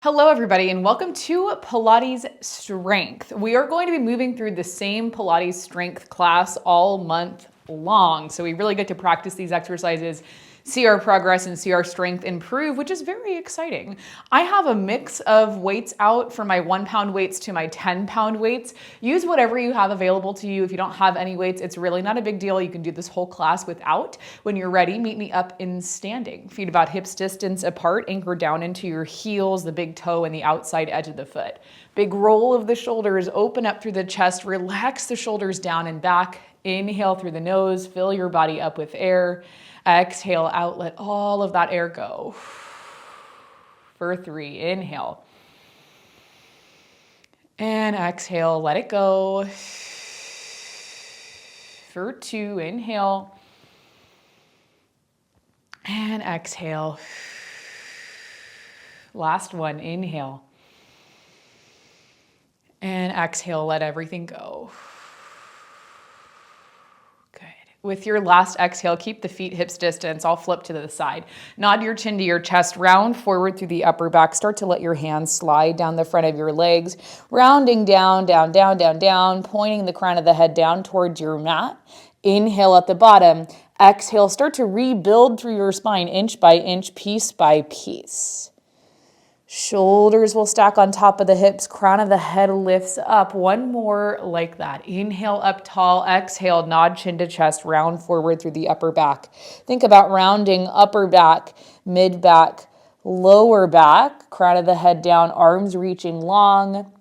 Hello everybody and welcome to Pilates Strength. We are going to be moving through the same Pilates Strength class all month long. So we really get to practice these exercises, see our progress and see our strength improve, which is very exciting. I have a mix of weights out from my 1 pound weights to my 10-pound weights. Use whatever you have available to you. If you don't have any weights, it's really not a big deal. You can do this whole class without. When you're ready, meet me up in standing. Feet about hips distance apart, anchor down into your heels, the big toe and the outside edge of the foot. Big roll of the shoulders, open up through the chest, relax the shoulders down and back. Inhale through the nose, fill your body up with air. Exhale out, let all of that air go. For 3, inhale. And exhale, let it go. For 2, inhale. And exhale. Last one, inhale. And exhale, let everything go. With your last exhale, keep the feet hips distance. I'll flip to the side. Nod your chin to your chest, round forward through the upper back. Start to let your hands slide down the front of your legs, rounding down, down, down, down, down, pointing the crown of the head down towards your mat. Inhale at the bottom. Exhale, start to rebuild through your spine, inch by inch, piece by piece. Shoulders will stack on top of the hips, crown of the head lifts up. One more like that. Inhale up tall, exhale, nod chin to chest, round forward through the upper back. Think about rounding upper back, mid back, lower back, crown of the head down, arms reaching long.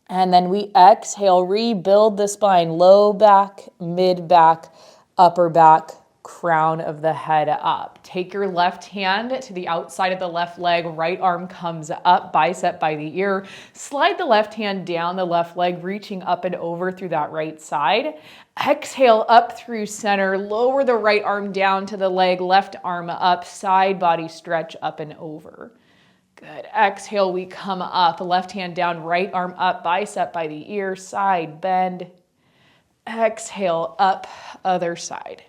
And then we exhale, rebuild the spine, low back, mid back, upper back, crown of the head up. Take your left hand to the outside of the left leg, right arm comes up, bicep by the ear. Slide the left hand down the left leg, reaching up and over through that right side. Exhale up through center, lower the right arm down to the leg, left arm up, side body stretch up and over. Good. Exhale, we come up, left hand down, right arm up, bicep by the ear, side bend. Exhale, up, other side.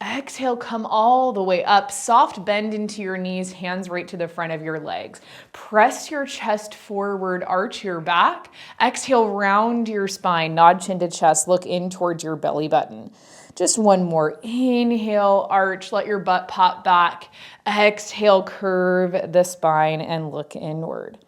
Exhale, come all the way up, soft bend into your knees, hands right to the front of your legs. Press your chest forward, arch your back. Exhale, round your spine, nod chin to chest, look in towards your belly button. Just one more. Inhale, arch, let your butt pop back. Exhale, curve the spine and look inward.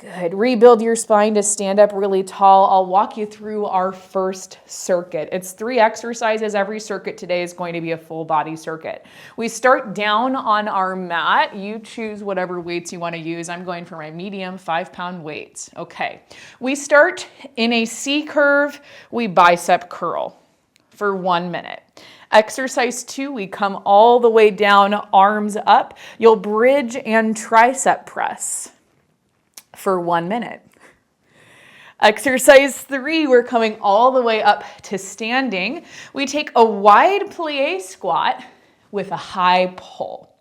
Good. Rebuild your spine to stand up really tall. I'll walk you through our first circuit. It's 3 exercises. Every circuit today is going to be a full body circuit. We start down on our mat. You choose whatever weights you want to use. I'm going for my medium 5-pound weights. Okay. We start in a C curve. We bicep curl for 1 minute. Exercise 2, we come all the way down, arms up. You'll bridge and tricep press for 1 minute. Exercise 3, we're coming all the way up to standing. We take a wide plie squat with a high pull.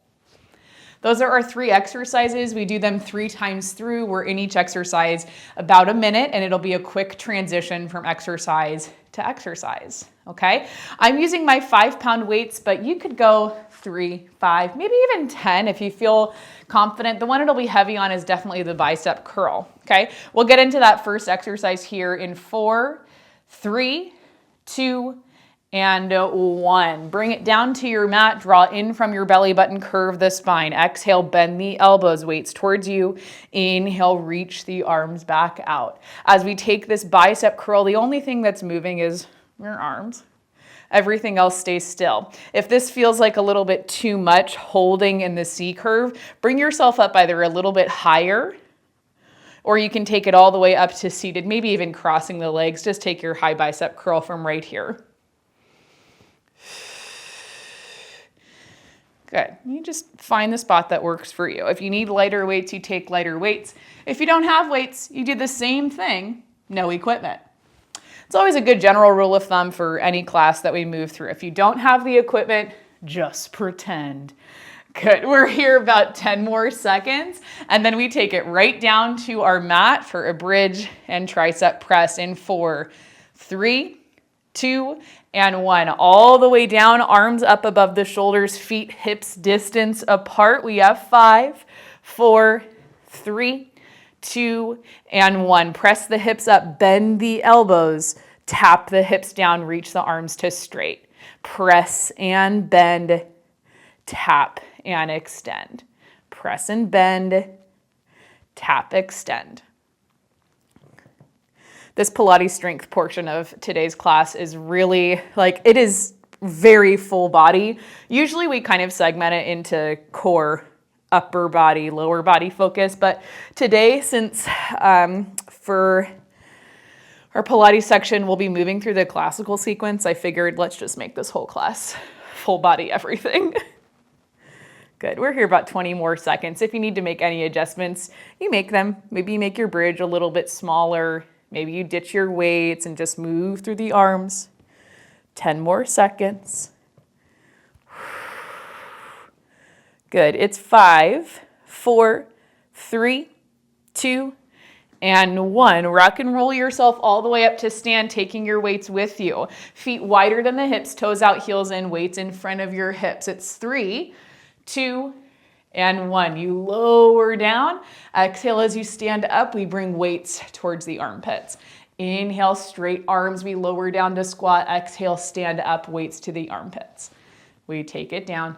Those are our 3 exercises. We do them 3 times through. We're in each exercise about a minute, and it'll be a quick transition from exercise to exercise, okay? I'm using my 5-pound weights, but you could go 3, 5, maybe even 10 if you feel confident. The one it'll be heavy on is definitely the bicep curl, okay? We'll get into that first exercise here in 4, 3, 2, and 1. Bring it down to your mat, draw in from your belly button, curve the spine. Exhale, bend the elbows, weights towards you. Inhale, reach the arms back out. As we take this bicep curl, the only thing that's moving is your arms. Everything else stays still. If this feels like a little bit too much holding in the C curve, bring yourself up either a little bit higher, or you can take it all the way up to seated, maybe even crossing the legs. Just take your high bicep curl from right here. Good. You just find the spot that works for you. If you need lighter weights, you take lighter weights. If you don't have weights, you do the same thing, no equipment. It's always a good general rule of thumb for any class that we move through. If you don't have the equipment, just pretend. Good. We're here about 10 more seconds, and then we take it right down to our mat for a bridge and tricep press in 4, 3, 2, and 1. All the way down, arms up above the shoulders, feet hips distance apart. We have 5, 4, 3, 2, and 1. Press the hips up, bend the elbows, tap the hips down, reach the arms to straight. Press and bend, tap and extend. Press and bend, tap, extend. This Pilates strength portion of today's class is really, it is very full body. Usually we kind of segment it into core, upper body, lower body focus, but today, since for our Pilates section, we'll be moving through the classical sequence, I figured let's just make this whole class full body everything. Good, we're here about 20 more seconds. If you need to make any adjustments, you make them. Maybe you make your bridge a little bit smaller. Maybe you ditch your weights and just move through the arms. 10 more seconds. Good. It's 5, 4, 3, 2, and 1. Rock and roll yourself all the way up to stand, taking your weights with you. Feet wider than the hips, toes out, heels in, weights in front of your hips. It's 3, 2, and 1. You lower down. Exhale as you stand up. We bring weights towards the armpits. Inhale, straight arms. We lower down to squat. Exhale, stand up, weights to the armpits. We take it down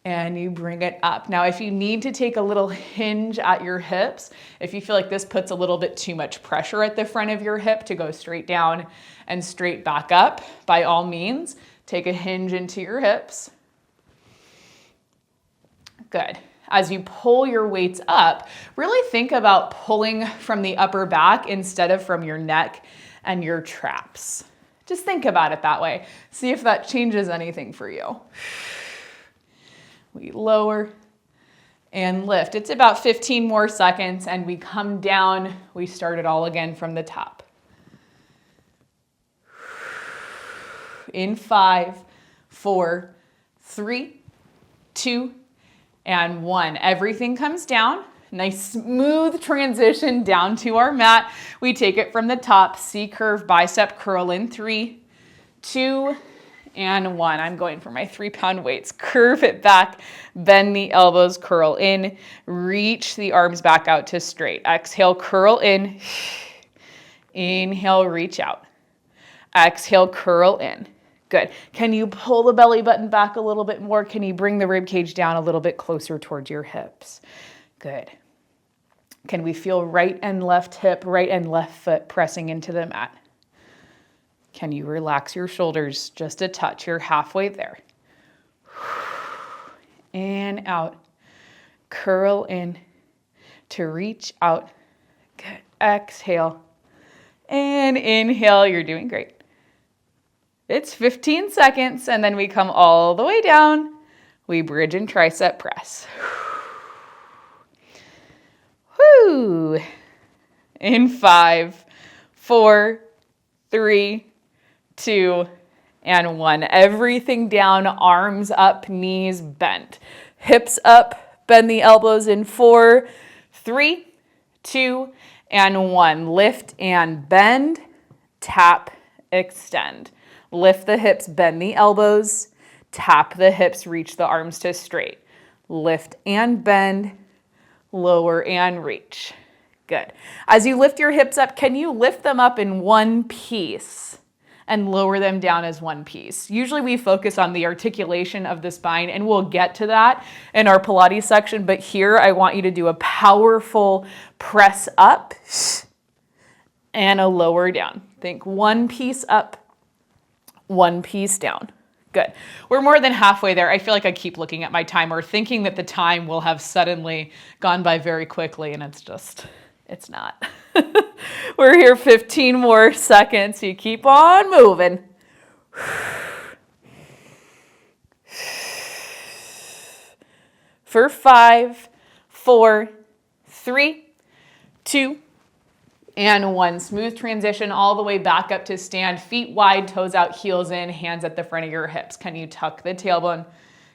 and you bring it up. Now, if you need to take a little hinge at your hips, if you feel like this puts a little bit too much pressure at the front of your hip to go straight down and straight back up, by all means, take a hinge into your hips. Good. As you pull your weights up, really think about pulling from the upper back instead of from your neck and your traps. Just think about it that way. See if that changes anything for you. We lower and lift. It's about 15 more seconds and we come down. We start it all again from the top. In 5, 4, 3, 2, and 1. Everything comes down. Nice smooth transition down to our mat. We take it from the top. C-curve, bicep curl in 3, 2, and 1. I'm going for my 3-pound weights. Curve it back, bend the elbows, curl in, reach the arms back out to straight. Exhale, curl in. Inhale, reach out. Exhale, curl in. Good. Can you pull the belly button back a little bit more? Can you bring the rib cage down a little bit closer towards your hips? Good. Can we feel right and left hip, right and left foot pressing into the mat? Can you relax your shoulders just a touch? You're halfway there. And out. Curl in to reach out. Good. Exhale. And inhale. You're doing great. It's 15 seconds, and then we come all the way down. We bridge and tricep press. Woo! In 5, 4, 3, 2, and 1. Everything down, arms up, knees bent. Hips up, bend the elbows in 4, 3, 2, and 1. Lift and bend, tap, extend. Lift the hips, bend the elbows, tap the hips, reach the arms to straight. Lift and bend, lower and reach. Good. As you lift your hips up, can you lift them up in one piece and lower them down as one piece? Usually we focus on the articulation of the spine, and we'll get to that in our Pilates section, but here I want you to do a powerful press up and a lower down. Think one piece up, one piece down. Good. We're more than halfway there. I feel like I keep looking at my timer, thinking that the time will have suddenly gone by very quickly, and it's not. We're here 15 more seconds. You keep on moving. For 5, 4, 3, 2, and 1. Smooth transition all the way back up to stand. Feet wide, toes out, heels in, hands at the front of your hips. Can you tuck the tailbone?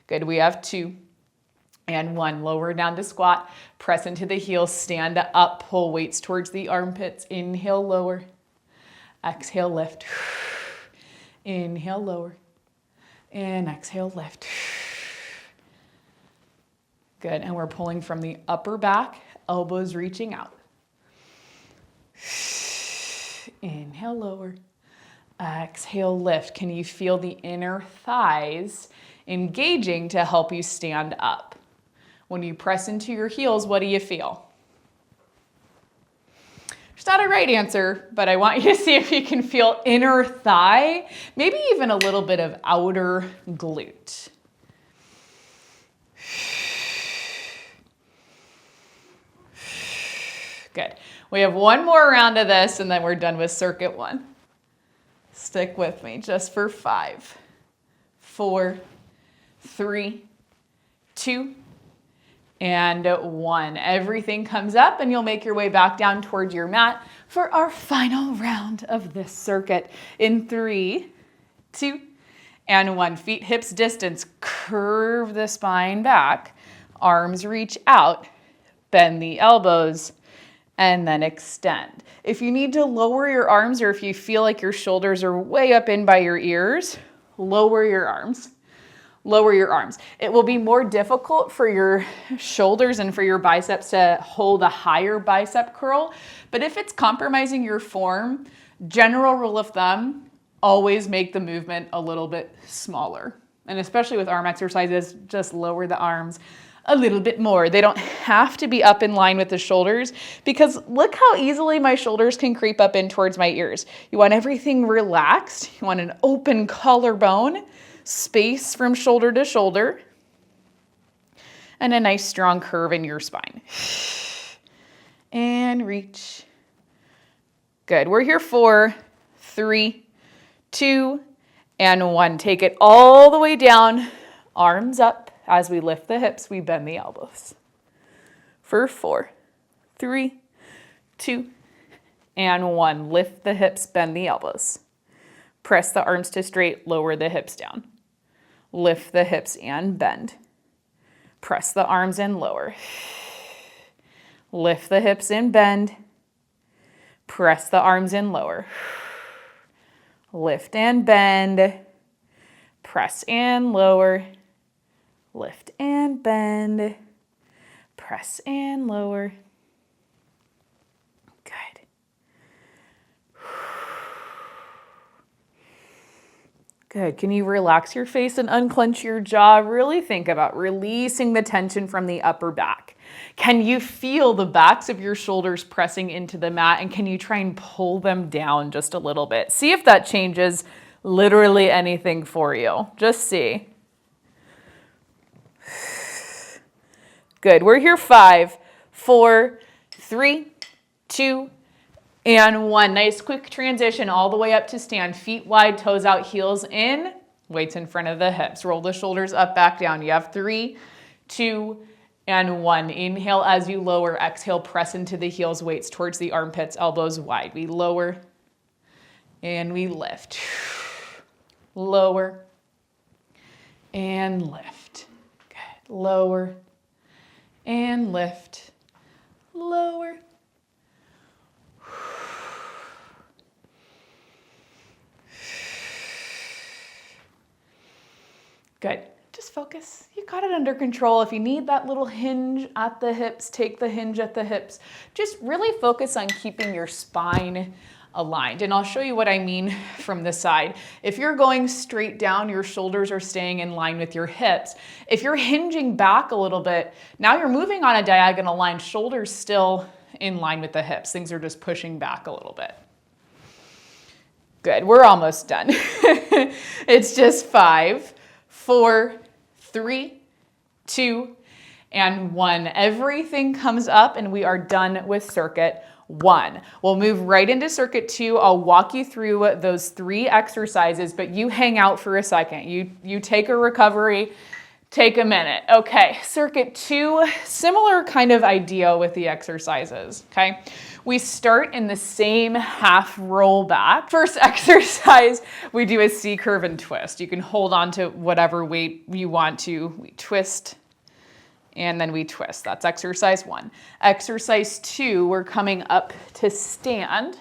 Good. We have 2 and 1. Lower down to squat. Press into the heels. Stand up. Pull weights towards the armpits. Inhale, lower. Exhale, lift. Inhale, lower. And exhale, lift. Good, and we're pulling from the upper back, elbows reaching out. Inhale, lower. Exhale, lift. Can you feel the inner thighs engaging to help you stand up? When you press into your heels, what do you feel? There's not a right answer, but I want you to see if you can feel inner thigh, maybe even a little bit of outer glute. Good. We have one more round of this and then we're done with circuit 1. Stick with me just for 5, 4, 3, 2, and 1. Everything comes up and you'll make your way back down towards your mat for our final round of this circuit in 3, 2, and 1. Feet hips distance. Curve the spine back. Arms reach out. Bend the elbows. And then extend. If you need to lower your arms or if you feel like your shoulders are way up in by your ears, lower your arms. Lower your arms. It will be more difficult for your shoulders and for your biceps to hold a higher bicep curl, but if it's compromising your form, general rule of thumb, always make the movement a little bit smaller. And especially with arm exercises, just lower the arms a little bit more. They don't have to be up in line with the shoulders because look how easily my shoulders can creep up in towards my ears. You want everything relaxed. You want an open collarbone, space from shoulder to shoulder, and a nice strong curve in your spine. And reach. Good. We're here for 3, 2, and 1. Take it all the way down, arms up. As we lift the hips, we bend the elbows. For 4, 3, 2, and 1. Lift the hips, bend the elbows. Press the arms to straight, lower the hips down. Lift the hips and bend. Press the arms and lower. Lift the hips and bend. Press the arms and lower. Lift and bend. Press and lower. Lift and bend, press and lower. Good. Good. Can you relax your face and unclench your jaw? Really think about releasing the tension from the upper back. Can you feel the backs of your shoulders pressing into the mat, and can you try and pull them down just a little bit? See if that changes literally anything for you. Just see. Good. We're here 5, 4, 3, 2, and 1. Nice quick transition all the way up to stand. Feet wide, toes out, heels in, weights in front of the hips. Roll the shoulders up, back down. You have 3, 2, and 1. Inhale as you lower. Exhale, press into the heels, weights towards the armpits, elbows wide. We lower and we lift. Lower and lift. Good. Lower and lift, lower. Good. Just focus. You got it under control. If you need that little hinge at the hips, take the hinge at the hips. Just really focus on keeping your spine aligned. And I'll show you what I mean from this side. If you're going straight down, your shoulders are staying in line with your hips. If you're hinging back a little bit, now you're moving on a diagonal line, shoulders still in line with the hips. Things are just pushing back a little bit. Good, we're almost done. It's just 5, 4, 3, 2, and 1. Everything comes up and we are done with circuit 1. We'll move right into circuit 2. I'll walk you through those 3 exercises, but you hang out for a second. You take a recovery, take a minute. Okay, circuit 2, similar kind of idea with the exercises, okay? We start in the same half roll back. First exercise, we do a C curve and twist. You can hold on to whatever weight you want to. We twist, and then we twist. That's exercise 1. Exercise 2, we're coming up to stand.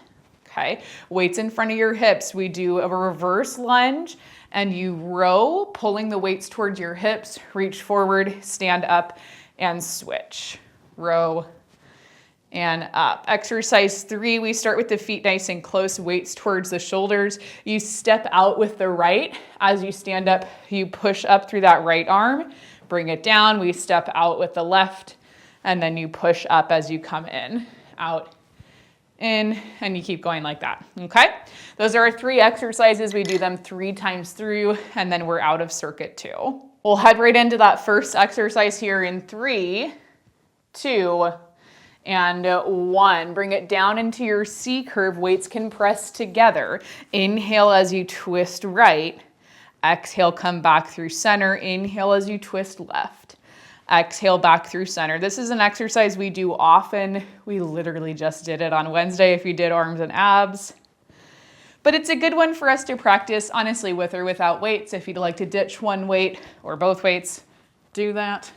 Okay, weights in front of your hips. We do a reverse lunge and you row, pulling the weights towards your hips, reach forward, stand up and switch. Row and up. Exercise 3, we start with the feet nice and close, weights towards the shoulders. You step out with the right. As you stand up, you push up through that right arm, bring it down. We step out with the left, and then you push up as you come in, out, in, and you keep going like that, okay? Those are our 3 exercises. We do them 3 times through, and then we're out of circuit 2. We'll head right into that first exercise here in 3, 2, and 1. Bring it down into your C curve. Weights can press together. Inhale as you twist right. Exhale, come back through center. Inhale as you twist left. Exhale back through center. This is an exercise we do often. We literally just did it on Wednesday if you did arms and abs. But it's a good one for us to practice, honestly, with or without weights. If you'd like to ditch one weight or both weights, do that.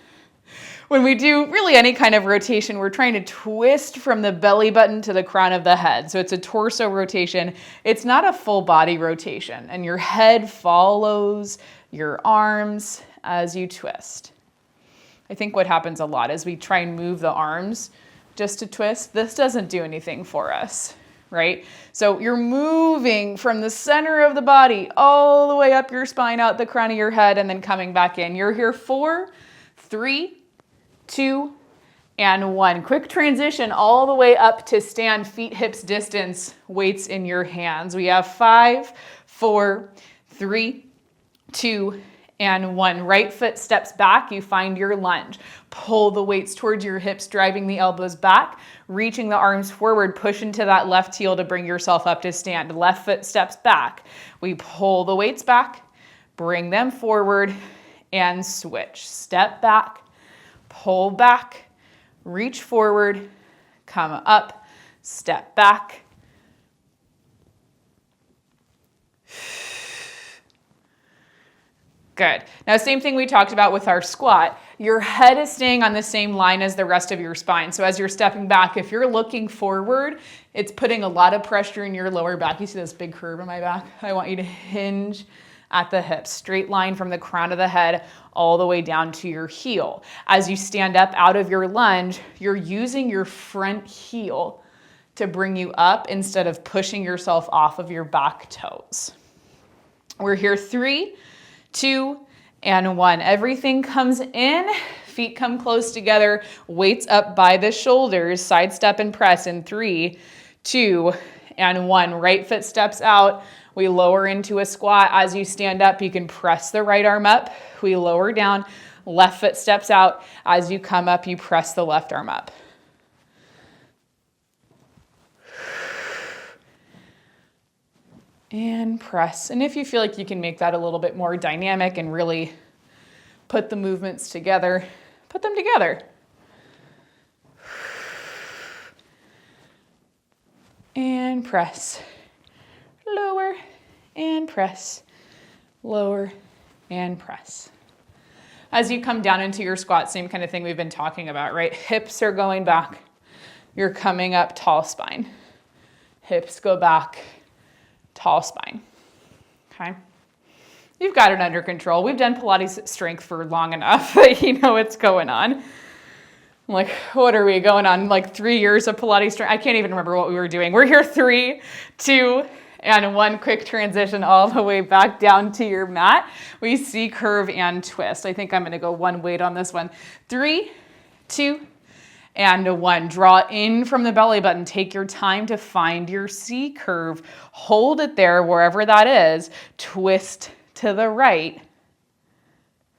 When we do really any kind of rotation, we're trying to twist from the belly button to the crown of the head. So it's a torso rotation. It's not a full body rotation. And your head follows your arms as you twist. I think what happens a lot is we try and move the arms just to twist. This doesn't do anything for us, right? So you're moving from the center of the body all the way up your spine, out the crown of your head, and then coming back in. You're here 4, 3, 2, and 1. Quick transition all the way up to stand, feet hips distance, weights in your hands. We have 5, 4, 3, 2, and 1. Right foot steps back, you find your lunge. Pull the weights towards your hips, driving the elbows back, reaching the arms forward, push into that left heel to bring yourself up to stand. Left foot steps back. We pull the weights back, bring them forward, and switch. Step back, pull back, reach forward, come up, step back. Good. Now, same thing we talked about with our squat. Your head is staying on the same line as the rest of your spine. So as you're stepping back, if you're looking forward, it's putting a lot of pressure in your lower back. You see this big curve in my back? I want you to hinge at the hips, straight line from the crown of the head all the way down to your heel. As you stand up out of your lunge, you're using your front heel to bring you up instead of pushing yourself off of your back toes. We're here 3, 2, and 1. Everything comes in, feet come close together, weights up by the shoulders, side step and press in 3, 2, and 1. Right foot steps out. We lower into a squat. As you stand up, you can press the right arm up. We lower down. Left foot steps out. As you come up, you press the left arm up. And press. And if you feel like you can make that a little bit more dynamic and really put the movements together, put them together. And press. Lower and press, lower and press. As you come down into your squat, same kind of thing we've been talking about, right? Hips are going back. You're coming up, tall spine. Hips go back, tall spine. Okay? You've got it under control. We've done Pilates strength for long enough that you know what's going on. Like, what are we going on? Like 3 years of Pilates strength? I can't even remember what we were doing. We're here 3, 2, and 1. Quick transition all the way back down to your mat. We see curve and twist. I think I'm going to go 1 weight on this one. 3, 2, and 1. Draw in from the belly button. Take your time to find your C curve. Hold it there wherever that is. Twist to the right.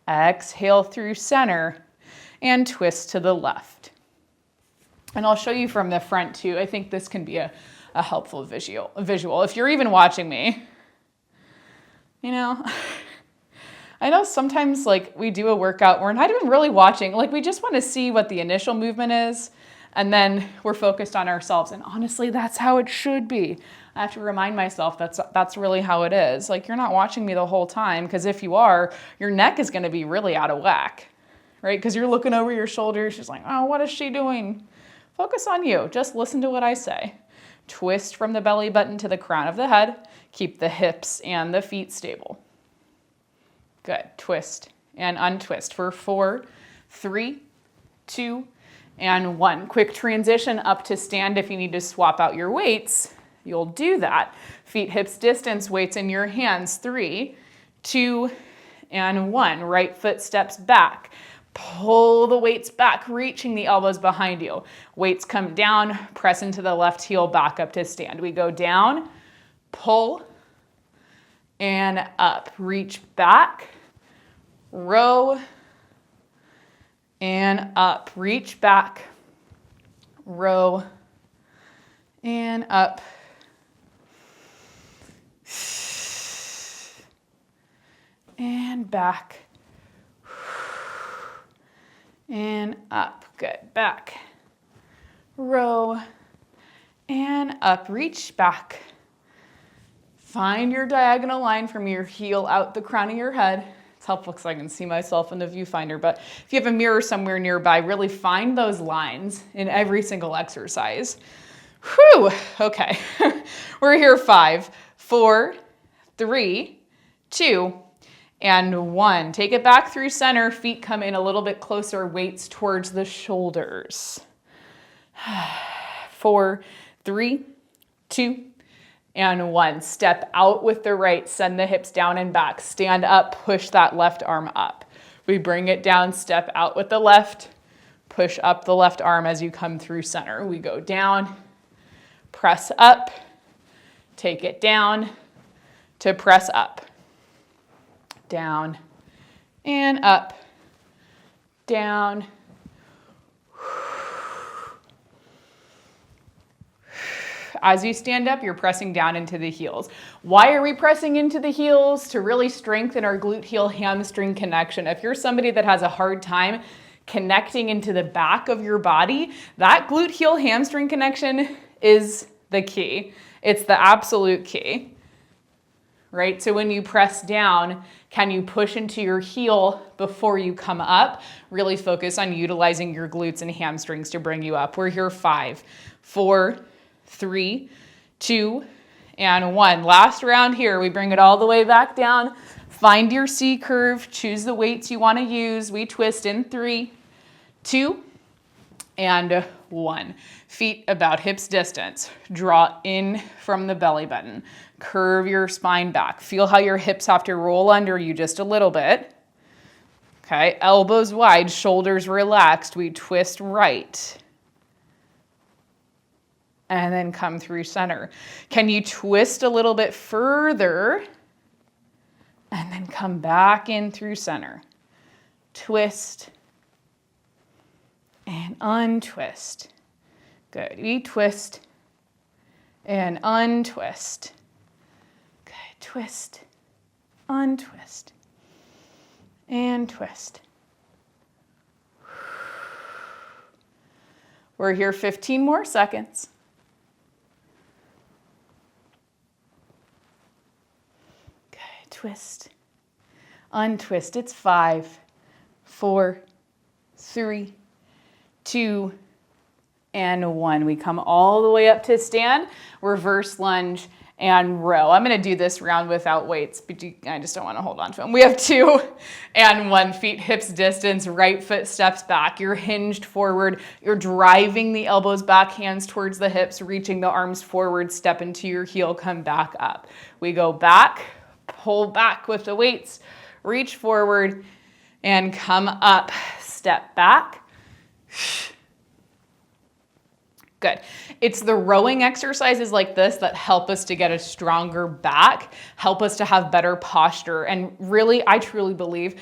Exhale through center and twist to the left. And I'll show you from the front too. I think this can be a helpful visual. If you're even watching me, you know, I know sometimes like we do a workout, we're not even really watching. Like we just want to see what the initial movement is, and then we're focused on ourselves. And honestly, that's how it should be. I have to remind myself that's really how it is. Like you're not watching me the whole time, because if you are, your neck is going to be really out of whack, right? Because you're looking over your shoulders. She's like, oh, what is she doing? Focus on you. Just listen to what I say. Twist from the belly button to the crown of the head. Keep the hips and the feet stable. Good. Twist and untwist for 4, 3, 2, and 1. Quick transition up to stand. If you need to swap out your weights, you'll do that. Feet hips distance, weights in your hands. 3, 2, and 1. Right foot steps back. Pull the weights back, reaching the elbows behind you. Weights come down, press into the left heel, back up to stand. We go down, pull, and up. Reach back, row, and up. Reach back, row, and up. And back. And up. Good. Back. Row. And up. Reach back. Find your diagonal line from your heel out the crown of your head. It's helpful because I can see myself in the viewfinder, but if you have a mirror somewhere nearby, really find those lines in every single exercise. Whew. Okay. We're here 5, 4, 3, 2, and 1. Take it back through center. Feet come in a little bit closer. Weights towards the shoulders. 4, 3, 2, and 1. Step out with the right. Send the hips down and back. Stand up. Push that left arm up. We bring it down. Step out with the left. Push up the left arm as you come through center. We go down. Press up. Take it down to press up. Down and up, down. As you stand up, you're pressing down into the heels. Why are we pressing into the heels? To really strengthen our glute heel hamstring connection. If you're somebody that has a hard time connecting into the back of your body, that glute heel hamstring connection is the key. It's the absolute key. Right? So when you press down, can you push into your heel before you come up? Really focus on utilizing your glutes and hamstrings to bring you up. We're here 5, 4, 3, 2, and 1. Last round here. We bring it all the way back down. Find your C curve. Choose the weights you want to use. We twist in 3, 2, and 1. Feet about hips distance. Draw in from the belly button. Curve your spine back. Feel how your hips have to roll under you just a little bit. Okay, elbows wide, shoulders relaxed. We twist right. And then come through center. Can you twist a little bit further? And then come back in through center. Twist. And untwist. Good. We twist and untwist. Good. Twist, untwist, and twist. We're here 15 more seconds. Good. Twist, untwist. It's 5, 4, 3, 2, and 1. We come all the way up to stand, reverse lunge, and row. I'm going to do this round without weights, but I just don't want to hold on to them. We have 2 and 1. Feet hips distance, right foot steps back. You're hinged forward. You're driving the elbows back, hands towards the hips, reaching the arms forward, step into your heel, come back up. We go back, pull back with the weights, reach forward, and come up. Step back. Good. It's the rowing exercises like this that help us to get a stronger back, help us to have better posture. And really, I truly believe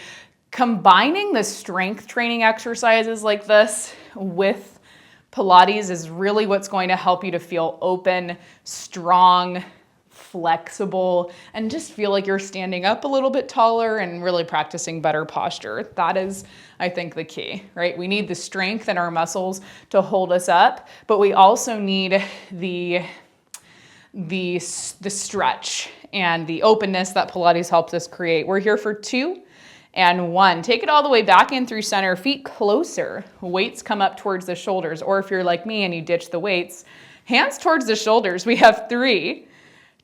combining the strength training exercises like this with Pilates is really what's going to help you to feel open, strong, flexible, and just feel like you're standing up a little bit taller and really practicing better posture. That is, I think, the key, right? We need the strength in our muscles to hold us up, but we also need the stretch and the openness that Pilates helps us create. We're here for 2 and 1. Take it all the way back in through center, feet closer. Weights come up towards the shoulders, or if you're like me and you ditch the weights, Hands towards the shoulders. We have 3,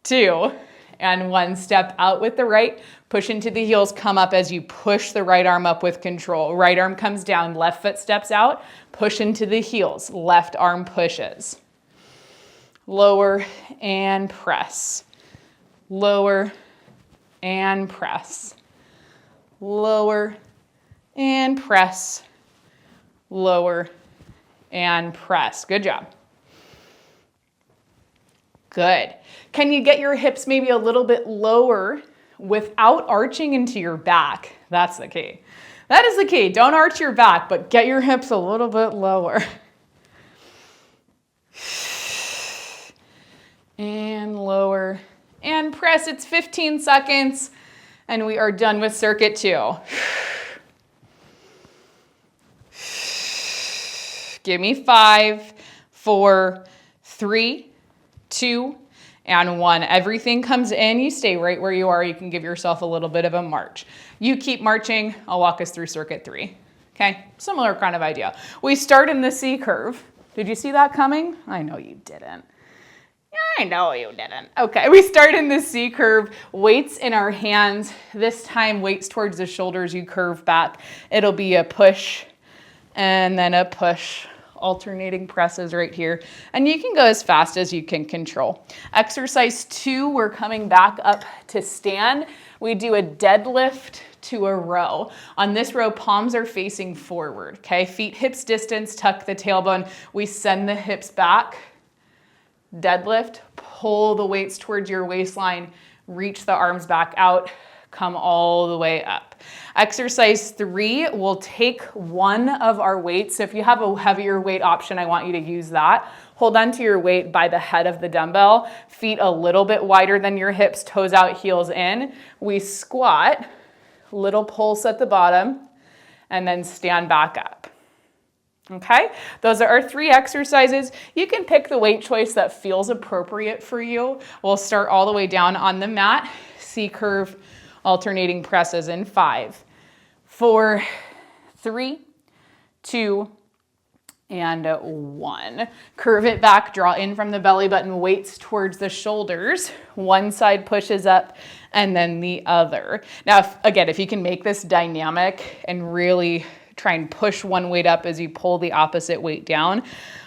2, and 1. Step out with the right, push into the heels, come up as you push the right arm up with control. Right arm comes down, left foot steps out, push into the heels, left arm pushes. Lower and press. Lower and press. Lower and press. Lower and press. Good job. Good. Can you get your hips maybe a little bit lower without arching into your back? That's the key. That is the key. Don't arch your back, but get your hips a little bit lower. And lower and press. It's 15 seconds and we are done with circuit 2. Give me 5, 4, 3, 2, and 1. Everything comes in. You stay right where you are. You can give yourself a little bit of a march. You keep marching. I'll walk us through circuit 3. Okay, similar kind of idea. We start in the C curve. Did you see that coming? I know you didn't. I know you didn't. Okay, we start in the C curve, weights in our hands. This time, weights towards the shoulders, you curve back. It'll be a push and then a push, alternating presses right here. And you can go as fast as you can control. Exercise 2, we're coming back up to stand. We do a deadlift to a row. On this row, palms are facing forward, okay? Feet hips distance, tuck the tailbone. We send the hips back. Deadlift, pull the weights towards your waistline, reach the arms back out, come all the way up. Exercise 3, we'll take one of our weights. So if you have a heavier weight option, I want you to use that. Hold on to your weight by the head of the dumbbell, feet a little bit wider than your hips, toes out, heels in. We squat, little pulse at the bottom, and then stand back up. Okay, those are our 3 exercises. You can pick the weight choice that feels appropriate for you. We'll start all the way down on the mat. C curve, alternating presses in 5, 4, 3, 2, and 1. Curve it back, draw in from the belly button, weights towards the shoulders. One side pushes up and then the other. Now, if you can make this dynamic and really try and push one weight up as you pull the opposite weight down,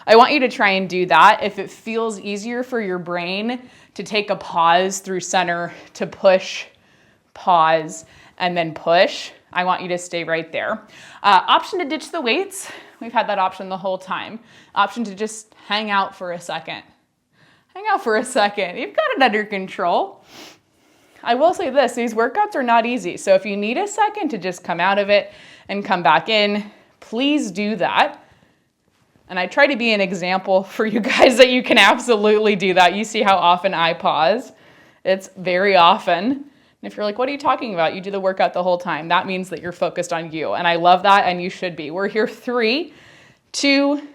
I want you to try and do that. If it feels easier for your brain to take a pause through center to push, pause, and then push, I want you to stay right there. Option to ditch the weights. We've had that option the whole time. Option to just hang out for a second. Hang out for a second. You've got it under control. I will say this, these workouts are not easy. So if you need a second to just come out of it and come back in, please do that. And I try to be an example for you guys that you can absolutely do that. You see how often I pause. It's very often. And if you're like, what are you talking about? You do the workout the whole time. That means that you're focused on you. And I love that, and you should be. We're here 3, 2,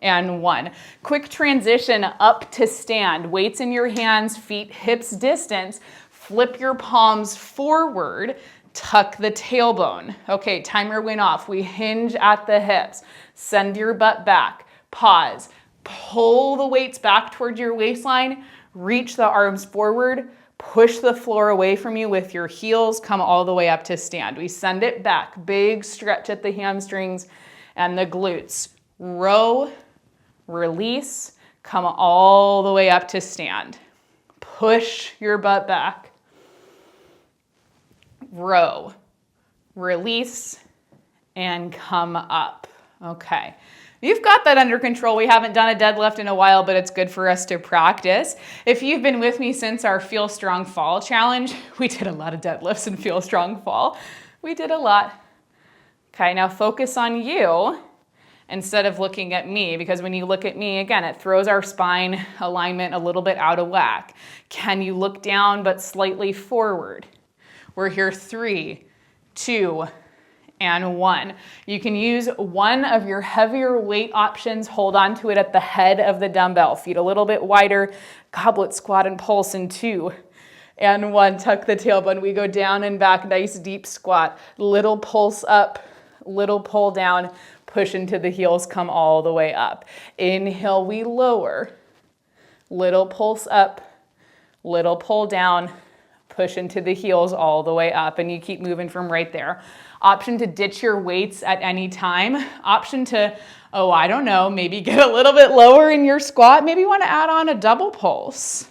and 1. Quick transition up to stand. Weights in your hands, feet hips distance. Flip your palms forward. Tuck the tailbone. Okay, timer went off. We hinge at the hips. Send your butt back. Pause. Pull the weights back towards your waistline. Reach the arms forward. Push the floor away from you with your heels. Come all the way up to stand. We send it back. Big stretch at the hamstrings and the glutes. Row, release, come all the way up to stand. Push your butt back. Row, release, and come up. Okay. You've got that under control. We haven't done a deadlift in a while, but it's good for us to practice. If you've been with me since our Feel Strong Fall challenge, we did a lot of deadlifts in Feel Strong Fall. We did a lot. Okay, now focus on you instead of looking at me, because when you look at me, again, it throws our spine alignment a little bit out of whack. Can you look down but slightly forward? We're here 3, 2, and 1. You can use one of your heavier weight options. Hold on to it at the head of the dumbbell. Feet a little bit wider. Goblet squat and pulse in 2 and 1. Tuck the tailbone. We go down and back. Nice deep squat. Little pulse up, little pull down. Push into the heels. Come all the way up. Inhale, we lower. little pulse up, little pull down, push into the heels all the way up, and you keep moving from right there. Option to ditch your weights at any time. Option to, oh, I don't know, maybe get a little bit lower in your squat. Maybe you want to add on a double pulse.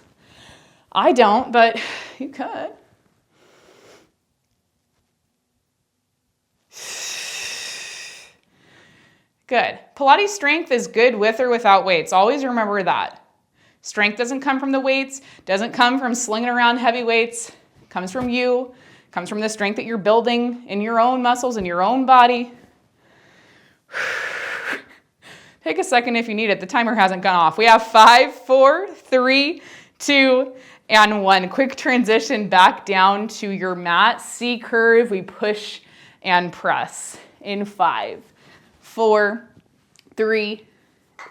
I don't, but you could. Good. Pilates strength is good with or without weights. Always remember that. Strength doesn't come from the weights, doesn't come from slinging around heavy weights. It comes from you. It comes from the strength that you're building in your own muscles, in your own body. Take a second if you need it. The timer hasn't gone off. We have 5, 4, 3, 2, and 1. Quick transition back down to your mat. C curve. We push and press in 5, 4, 3,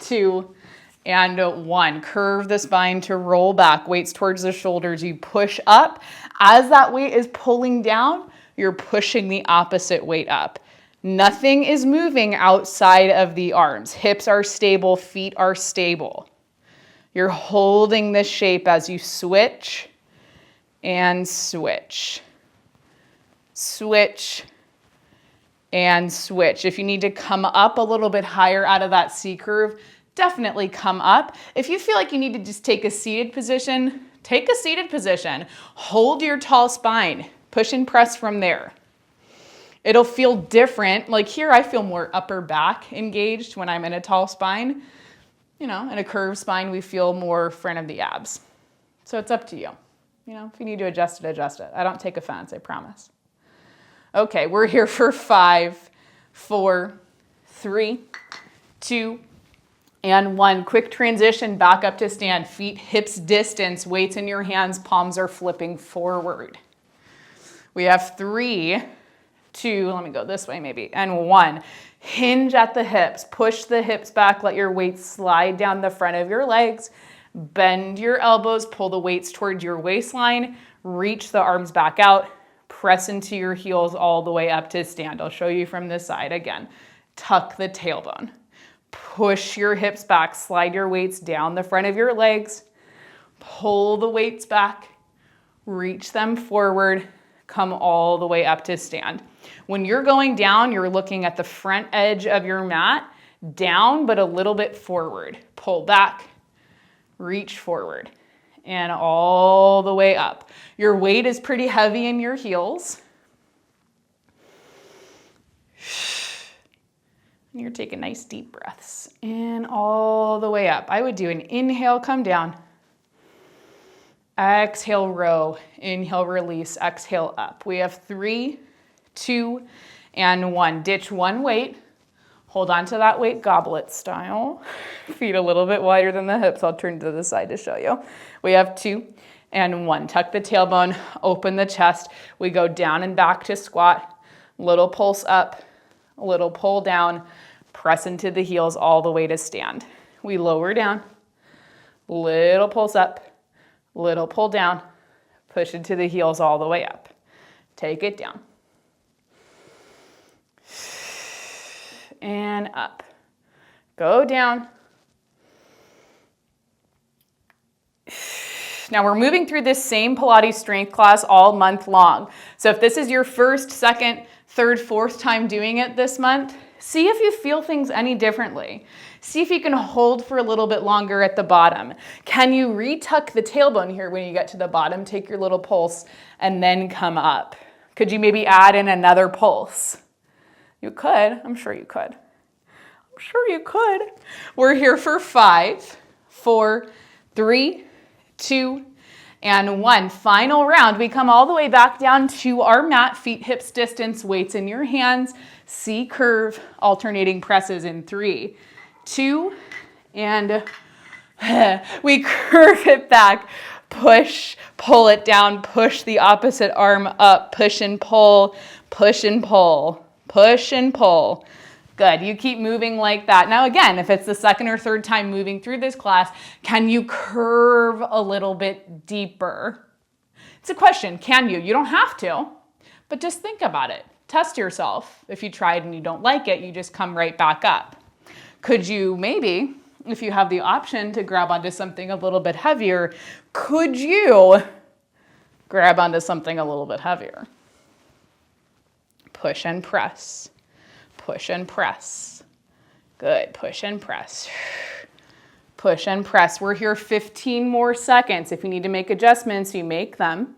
2, and 1. Curve the spine to roll back, weights towards the shoulders. You push up. As that weight is pulling down, you're pushing the opposite weight up. Nothing is moving outside of the arms. Hips are stable, feet are stable. You're holding this shape as you switch and switch. Switch and switch. If you need to come up a little bit higher out of that C curve, definitely come up. If you feel like you need to just take a seated position, take a seated position. Hold your tall spine. Push and press from there. It'll feel different. Like here, I feel more upper back engaged when I'm in a tall spine. In a curved spine, we feel more front of the abs. So it's up to you. If you need to adjust it, adjust it. I don't take offense, I promise. Okay, we're here for 5, 4, 3, 2, and 1. Quick transition back up to stand. Feet hips distance, weights in your hands, palms are flipping forward. We have 3, 2, let me go this way maybe, and 1. Hinge at the hips. Push the hips back. Let your weights slide down the front of your legs. Bend your elbows. Pull the weights towards your waistline. Reach the arms back out. Press into your heels all the way up to stand. I'll show you from this side again. Tuck the tailbone. Push your hips back. Slide your weights down the front of your legs. Pull the weights back. Reach them forward. Come all the way up to stand. When you're going down, you're looking at the front edge of your mat, down but a little bit forward. Pull back, reach forward, and all the way up. Your weight is pretty heavy in your heels. And you're taking nice deep breaths, and all the way up. I would do an inhale, come down. Exhale, row. Inhale, release. Exhale, up. We have 3, 2, and 1. Ditch one weight. Hold on to that weight goblet style. Feet a little bit wider than the hips. I'll turn to the side to show you. We have 2 and 1. Tuck the tailbone, open the chest. We go down and back to squat. Little pulse up, little pull down. Press into the heels all the way to stand. We lower down. Little pulse up. Little pull down, push into the heels all the way up. Take it down. And up. Go down. Now we're moving through this same Pilates strength class all month long. So if this is your first, second, third, fourth time doing it this month, see if you feel things any differently. See if you can hold for a little bit longer at the bottom. Can you retuck the tailbone here when you get to the bottom? Take your little pulse and then come up. Could you maybe add in another pulse? You could. I'm sure you could. I'm sure you could. We're here for 5, 4, 3, 2, and 1. Final round. We come all the way back down to our mat, feet hips distance, weights in your hands. C curve, alternating presses in 3, 2, and we curve it back. Push, pull it down, push the opposite arm up, push and pull, push and pull, push and pull. Good, you keep moving like that. Now again, if it's the second or third time moving through this class, can you curve a little bit deeper? It's a question, can you? You don't have to, but just think about it. Test yourself. If you tried and you don't like it, you just come right back up. Could you maybe if you have the option to grab onto something a little bit heavier, could you grab onto something a little bit heavier? Push and press. Push and press. Good. Push and press. Push and press. We're here 15 more seconds. If you need to make adjustments, you make them.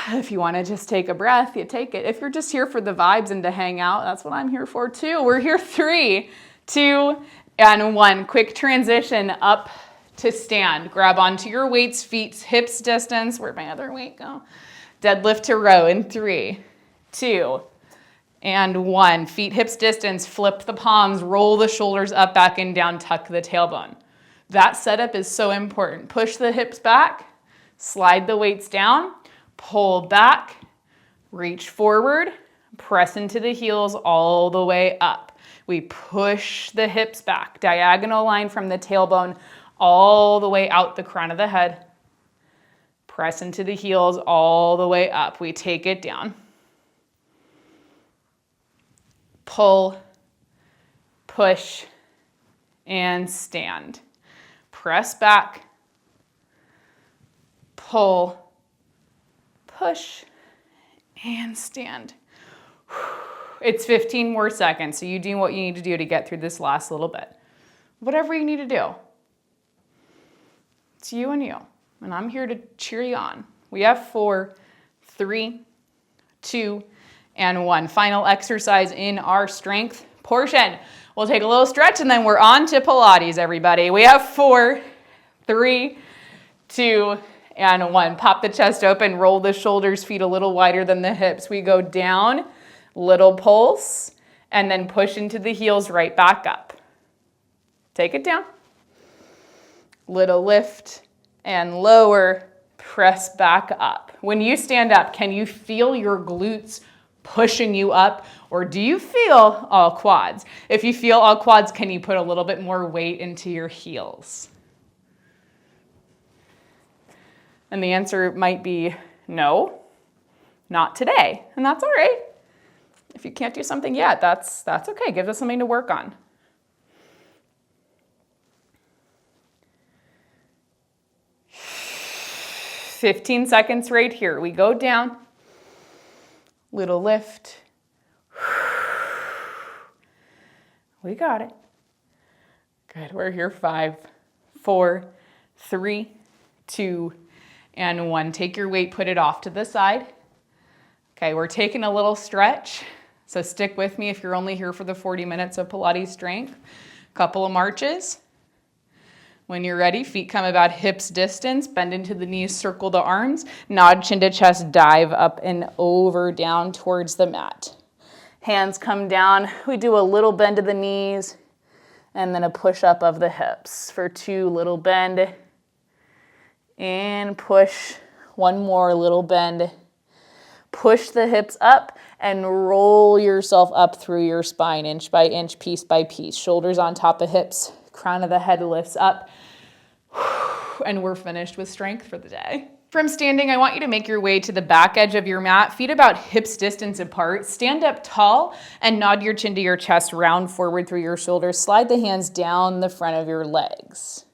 If you want to just take a breath, you take it. If you're just here for the vibes and to hang out, that's what I'm here for too. We're here 3, 2, and 1. Quick transition up to stand. Grab onto your weights, feet, hips distance. Where'd my other weight go? Deadlift to row in 3, 2, and 1. Feet, hips distance. Flip the palms. Roll the shoulders up, back, and down. Tuck the tailbone. That setup is so important. Push the hips back. Slide the weights down. Pull back, reach forward, press into the heels all the way up. We push the hips back, diagonal line from the tailbone all the way out the crown of the head. Press into the heels all the way up. We take it down. Pull, push, and stand. Press back, pull, push, and stand. It's 15 more seconds, so you do what you need to do to get through this last little bit. Whatever you need to do. It's you and you, and I'm here to cheer you on. We have 4, 3, 2, and 1. Final exercise in our strength portion. We'll take a little stretch, and then we're on to Pilates, everybody. We have 4, 3, 2, and 1. Pop the chest open, roll the shoulders, feet a little wider than the hips. We go down, little pulse, and then push into the heels right back up. Take it down. Little lift and lower, press back up. When you stand up, can you feel your glutes pushing you up, or do you feel all quads? If you feel all quads, can you put a little bit more weight into your heels? And the answer might be no, not today. And that's all right. If you can't do something yet, that's okay. Give us something to work on. "15 seconds right here. We go down, little lift. We got it. Good. We're here 5, 4, 3, 2, and 1. Take your weight, put it off to the side. Okay, we're taking a little stretch. So stick with me if you're only here for the 40 minutes of Pilates strength. Couple of marches. When you're ready, feet come about hips distance, bend into the knees, circle the arms, nod chin to chest, dive up and over down towards the mat. Hands come down. We do a little bend of the knees and then a push up of the hips. For 2, little bend. And push. 1 more little bend. Push the hips up and roll yourself up through your spine, inch by inch, piece by piece. Shoulders on top of hips, crown of the head lifts up. And we're finished with strength for the day. From standing, I want you to make your way to the back edge of your mat, feet about hips distance apart. Stand up tall and nod your chin to your chest, round forward through your shoulders. Slide the hands down the front of your legs.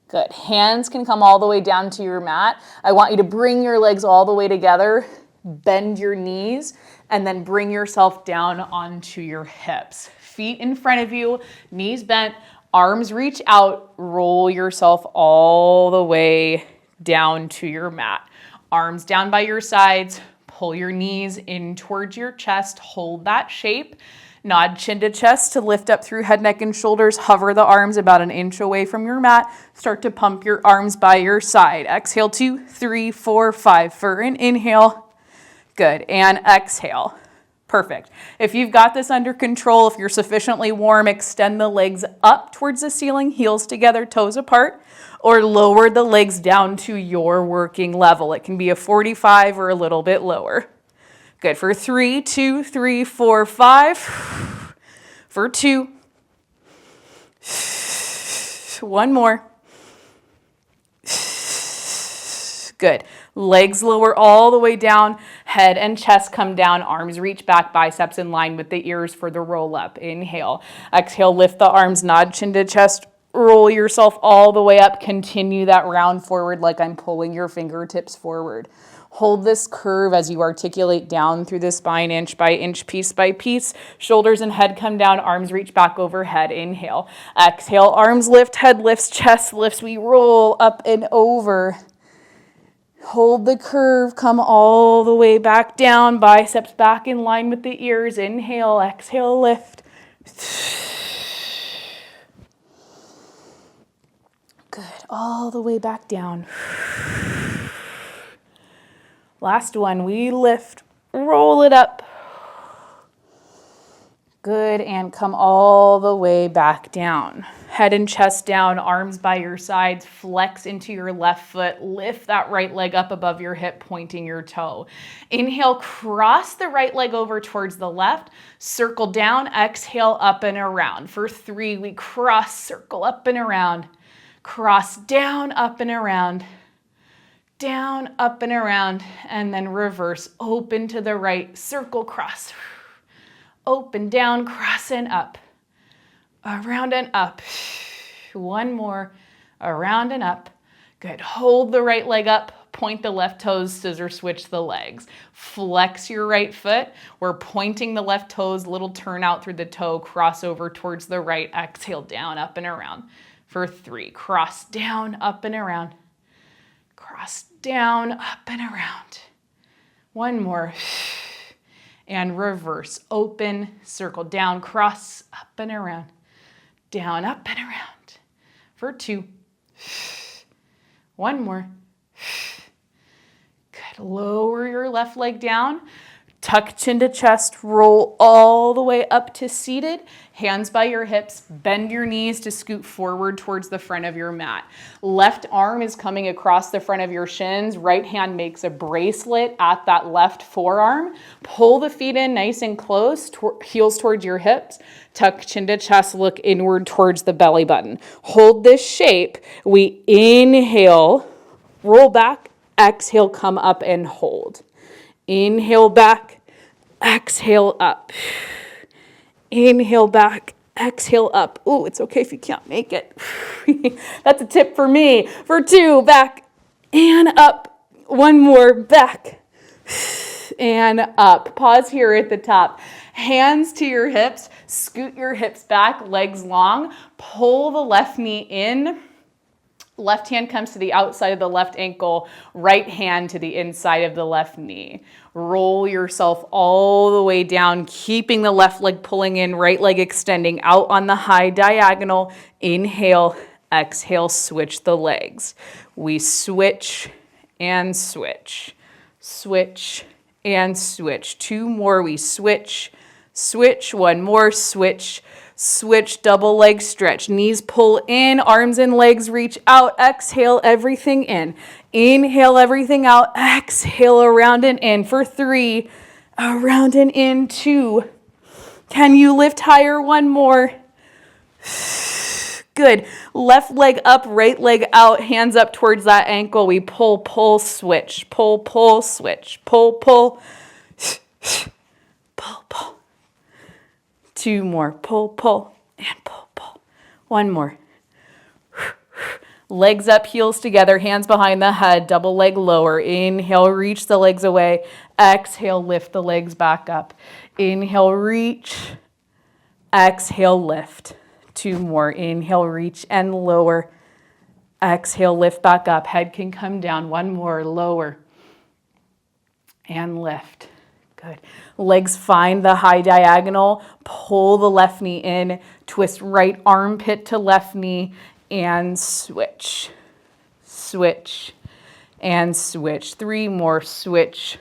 Good. Hands can come all the way down to your mat. I want you to bring your legs all the way together, bend your knees, and then bring yourself down onto your hips. Feet in front of you, knees bent, arms reach out, roll yourself all the way down to your mat. Arms down by your sides, pull your knees in towards your chest, hold that shape. Nod chin to chest to lift up through head, neck, and shoulders. Hover the arms about an inch away from your mat. Start to pump your arms by your side. Exhale, 2, 3, 4, 5. For an inhale. Good. And exhale. Perfect. If you've got this under control, if you're sufficiently warm, extend the legs up towards the ceiling, heels together, toes apart, or lower the legs down to your working level. It can be a 45 or a little bit lower. Good. For 3, 2, 3, 4, 5. For 2. 1 more. Good. Legs lower all the way down. Head and chest come down, arms reach back, biceps in line with the ears for the roll up. Inhale. Exhale, lift the arms, nod chin to chest, roll yourself all the way up. Continue that round forward like I'm pulling your fingertips forward. Hold this curve as you articulate down through the spine, inch by inch, piece by piece. Shoulders and head come down, arms reach back overhead. Inhale. Exhale, arms lift, head lifts, chest lifts. We roll up and over. Hold the curve, come all the way back down, biceps back in line with the ears. Inhale, exhale, lift. Good, all the way back down. Last one, we lift, roll it up. Good, and come all the way back down. Head and chest down, arms by your sides, flex into your left foot, lift that right leg up above your hip, pointing your toe. Inhale, cross the right leg over towards the left, circle down, exhale, up and around. For 3, we cross, circle up and around, cross down, up and around, down, up and around, and then reverse, open to the right, circle, cross, open, down, cross and up, around and up. One more, around and up. Good, hold the right leg up, point the left toes, scissor switch the legs. Flex your right foot. We're pointing the left toes, little turn out through the toe, cross over towards the right, exhale, down, up and around. For 3, cross down, up and around. Cross down, up and around. One more. And reverse, open, circle down, cross, up and around. Down, up and around. For 2. One more. Good, lower your left leg down. Tuck chin to chest, roll all the way up to seated. Hands by your hips, bend your knees to scoot forward towards the front of your mat. Left arm is coming across the front of your shins. Right hand makes a bracelet at that left forearm. Pull the feet in nice and close, heels towards your hips. Tuck chin to chest, look inward towards the belly button. Hold this shape. We inhale, roll back, exhale, come up and hold. Inhale back, exhale up. Inhale back, exhale up. Ooh, it's okay if you can't make it. That's a tip for me. For 2, back and up. One more, back and up. Pause here at the top. Hands to your hips, scoot your hips back, legs long. Pull the left knee in. Left hand comes to the outside of the left ankle, right hand to the inside of the left knee. Roll yourself all the way down, keeping the left leg pulling in, right leg extending out on the high diagonal. Inhale, exhale, switch the legs. We switch and switch, switch and switch. 2 more, we switch, switch, 1 more, switch, switch, double leg stretch. Knees pull in, arms and legs reach out. Exhale, everything in. Inhale, everything out. Exhale, around and in. For 3, around and in. 2. Can you lift higher? 1 more. Good. Left leg up, right leg out, hands up towards that ankle. We pull, pull, switch. Pull, pull, switch. Pull, pull, pull, pull. 2 more. Pull, pull, and pull, pull. 1 more. Legs up, heels together, hands behind the head, double leg lower. Inhale, reach the legs away. Exhale, lift the legs back up. Inhale, reach. Exhale, lift. 2 more. Inhale, reach and lower. Exhale, lift back up. Head can come down. 1 more. Lower and lift. Good. Legs find the high diagonal. Pull the left knee in. Twist right armpit to left knee and switch. Switch and switch. 3 more. Switch.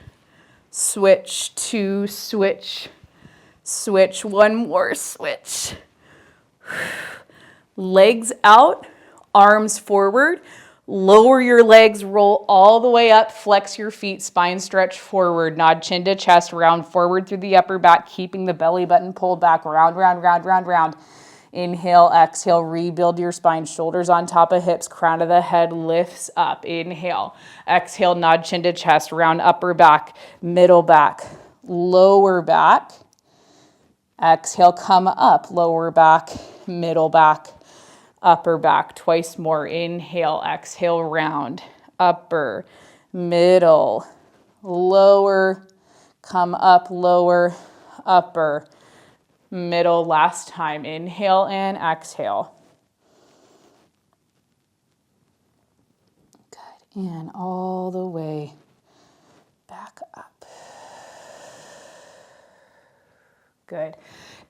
Switch. 2. Switch. Switch. 1 more. Switch. Legs out, arms forward. Lower your legs, roll all the way up, flex your feet, spine stretch forward, nod chin to chest, round forward through the upper back, keeping the belly button pulled back, round, round, round, round, round. Inhale, exhale, rebuild your spine, shoulders on top of hips, crown of the head lifts up. Inhale, exhale, nod chin to chest, round upper back, middle back, lower back. Exhale, come up, lower back, middle back, upper back. Twice more. Inhale, exhale, round, upper, middle, lower, come up, lower, upper, middle. Last time. Inhale and exhale. Good. And all the way back up. Good.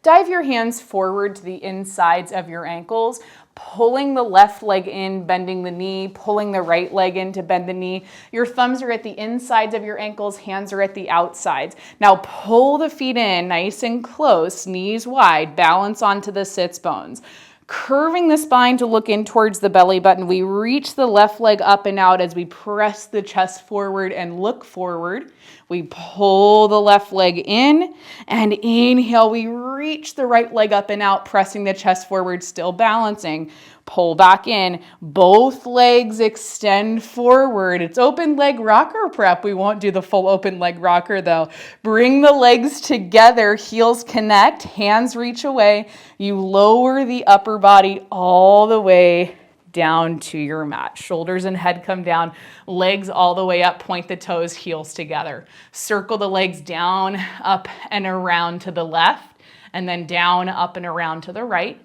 Dive your hands forward to the insides of your ankles, pulling the left leg in, bending the knee, pulling the right leg in to bend the knee. Your thumbs are at the insides of your ankles, hands are at the outsides. Now pull the feet in nice and close, knees wide, balance onto the sits bones. Curving the spine to look in towards the belly button, we reach the left leg up and out as we press the chest forward and look forward. We pull the left leg in and inhale. We reach the right leg up and out, pressing the chest forward, still balancing. Pull back in. Both legs extend forward. It's open leg rocker prep. We won't do the full open leg rocker though. Bring the legs together, heels connect, hands reach away. You lower the upper body all the way down to your mat. Shoulders and head come down, legs all the way up, point the toes, heels together. Circle the legs down, up and around to the left, and then down, up and around to the right.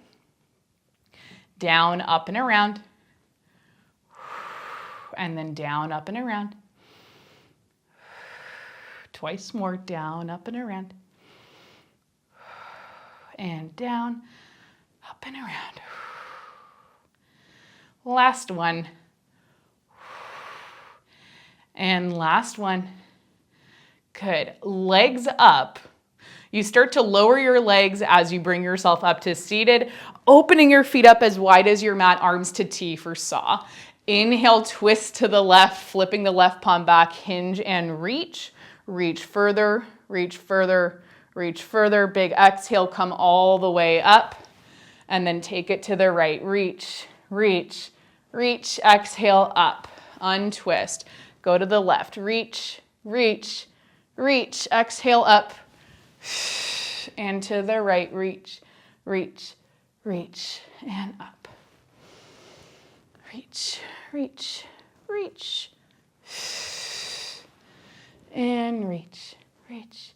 Down, up and around, and then down, up and around. Twice more, down, up and around, and down, up and around. Last one, and last one. Good. Legs up. You start to lower your legs as you bring yourself up to seated, opening your feet up as wide as your mat, arms to T for saw. Inhale, twist to the left, flipping the left palm back, hinge and reach. Reach further, reach further, reach further. Big exhale, come all the way up, and then take it to the right. Reach, reach, reach, exhale up, untwist. Go to the left, reach, reach, reach, exhale up, and to the right, reach, reach, reach, and up. Reach, reach, reach, and reach, reach,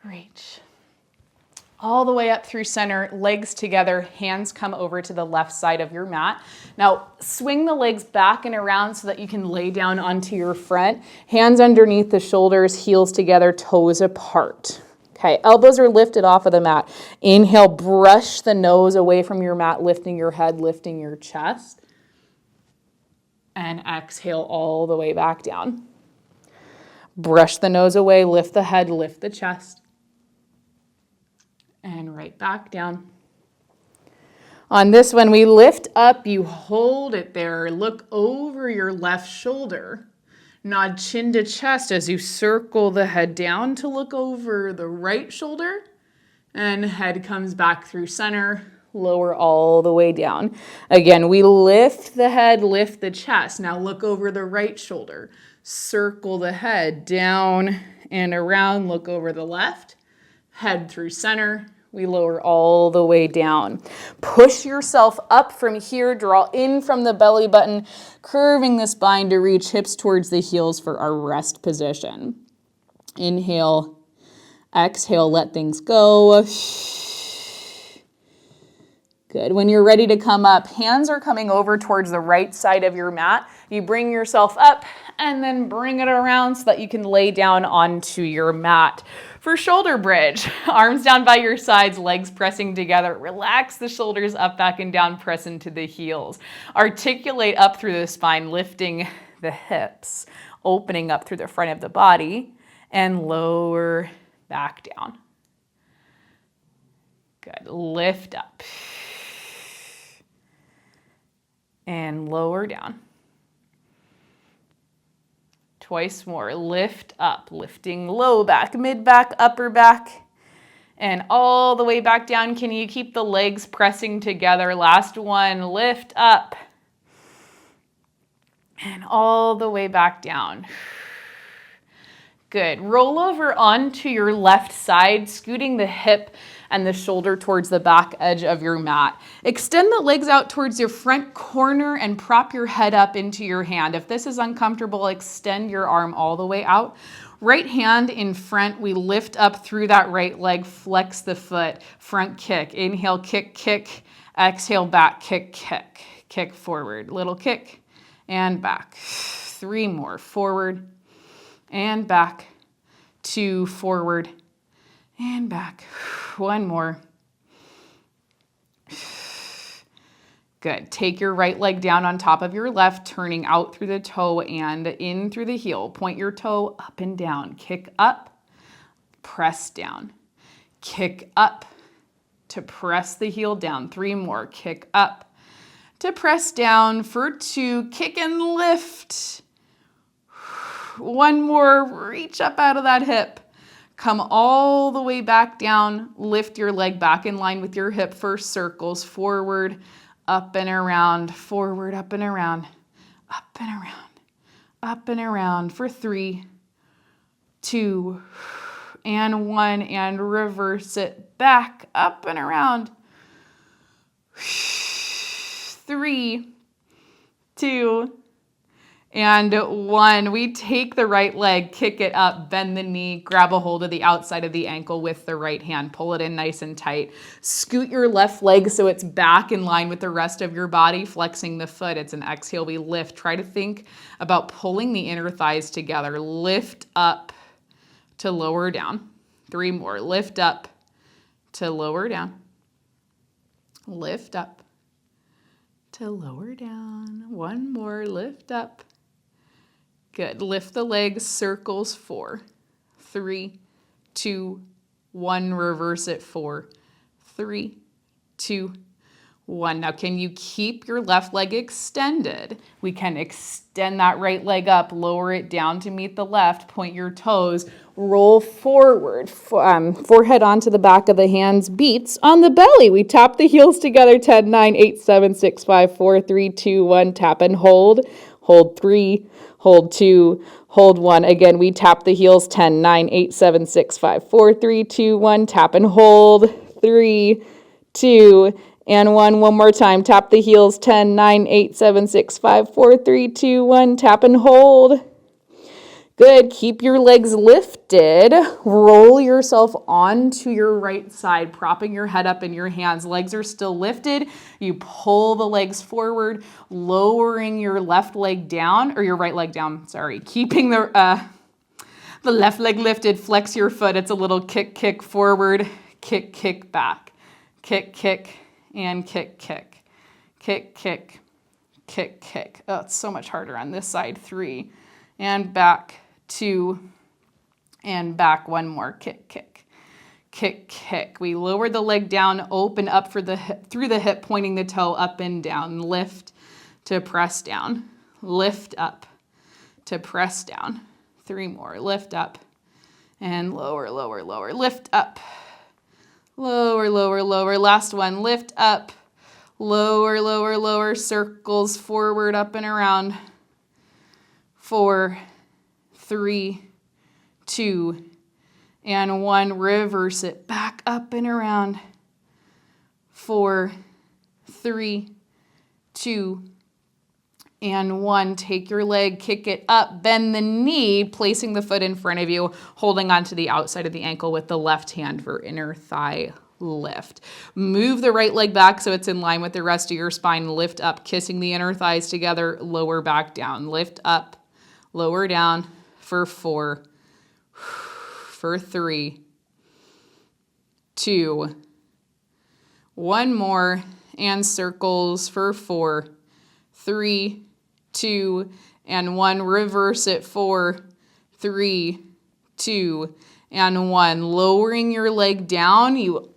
reach. All the way up through center, legs together, hands come over to the left side of your mat. Now swing the legs back and around so that you can lay down onto your front. Hands underneath the shoulders, heels together, toes apart. Okay, elbows are lifted off of the mat. Inhale, brush the nose away from your mat, lifting your head, lifting your chest. And exhale all the way back down. Brush the nose away, lift the head, lift the chest. And right back down. On this one, we lift up, you hold it there, look over your left shoulder. Nod chin to chest as you circle the head down to look over the right shoulder, and head comes back through center, lower all the way down. Again, we lift the head, lift the chest. Now look over the right shoulder, circle the head down and around, look over the left, head through center. We lower all the way down. Push yourself up from here, draw in from the belly button, curving the spine to reach hips towards the heels for our rest position. Inhale, exhale, let things go. Good. When you're ready to come up, hands are coming over towards the right side of your mat. You bring yourself up and then bring it around so that you can lay down onto your mat. For shoulder bridge, arms down by your sides, legs pressing together. Relax the shoulders up, back, and down, press into the heels. Articulate up through the spine, lifting the hips, opening up through the front of the body, and lower back down. Good. Lift up. And lower down. Twice more. Lift up, lifting low back, mid back, upper back, and all the way back down. Can you keep the legs pressing together? Last one, lift up and all the way back down. Good. Roll over onto your left side, scooting the hip and the shoulder towards the back edge of your mat. Extend the legs out towards your front corner and prop your head up into your hand. If this is uncomfortable, extend your arm all the way out. Right hand in front, we lift up through that right leg, flex the foot, front kick. Inhale, kick, kick. Exhale, back, kick, kick. Kick forward, little kick, and back. 3 more, forward and back. 2, forward and back. 1 more. Good. Take your right leg down on top of your left, turning out through the toe and in through the heel. Point your toe up and down. Kick up, press down. Kick up to press the heel down. 3 more. Kick up to press down for 2. Kick and lift. 1 more. Reach up out of that hip. Come all the way back down. Lift your leg back in line with your hip for circles. Forward, up and around. Forward, up and around. Up and around. Up and around for 3, 2, and 1. And reverse it back, up and around. 3, 2, and 1. We take the right leg, kick it up, bend the knee, grab a hold of the outside of the ankle with the right hand. Pull it in nice and tight. Scoot your left leg so it's back in line with the rest of your body, flexing the foot. It's an exhale. We lift. Try to think about pulling the inner thighs together. Lift up to lower down. 3 more. Lift up to lower down. Lift up to lower down. 1 more. Lift up. Good. Lift the legs, circles. 4, 3, 2, 1. Reverse it. 4, 3, 2, 1. Now, can you keep your left leg extended? We can extend that right leg up, lower it down to meet the left, point your toes, roll forward, forehead onto the back of the hands, beats on the belly. We tap the heels together, 10, 9, 8, 7, 6, 5, 4, 3, 2, 1. Tap and hold. Hold 3, hold 2, hold 1. Again, we tap the heels, 10, 9, 8, 7, 6, 5, 4, 3, 2, 1. Tap and hold. 3, 2, and 1. One more time. Tap the heels, 10, 9, 8, 7, 6, 5, 4, 3, 2, 1. Tap and hold. Good. Keep your legs lifted. Roll yourself onto your right side, propping your head up in your hands. Legs are still lifted. You pull the legs forward, lowering your left leg down, or your right leg down, sorry. Keeping the left leg lifted. Flex your foot. It's a little kick, kick forward, kick, kick back. Kick, kick, and kick, kick. Kick, kick, kick, kick. Oh, it's so much harder on this side. 3, and back. 2, and back. 1 more. Kick, kick, kick, kick. We lower the leg down, open up through the hip, pointing the toe up and down. Lift to press down. Lift up to press down. 3 more. Lift up and lower, lower, lower. Lift up. Lower, lower, lower. Last one. Lift up. Lower, lower, lower. Circles forward, up and around. 4, 3, 2, and 1. Reverse it back up and around. 4, 3, 2, and 1. Take your leg, kick it up, bend the knee, placing the foot in front of you, holding onto the outside of the ankle with the left hand for inner thigh lift. Move the right leg back so it's in line with the rest of your spine. Lift up, kissing the inner thighs together, lower back down. Lift up, lower down for 4, for 3, 2, 1 more, and circles for 4, 3, 2, and 1. Reverse it. 4, 3, 2, and 1. Lowering your leg down. You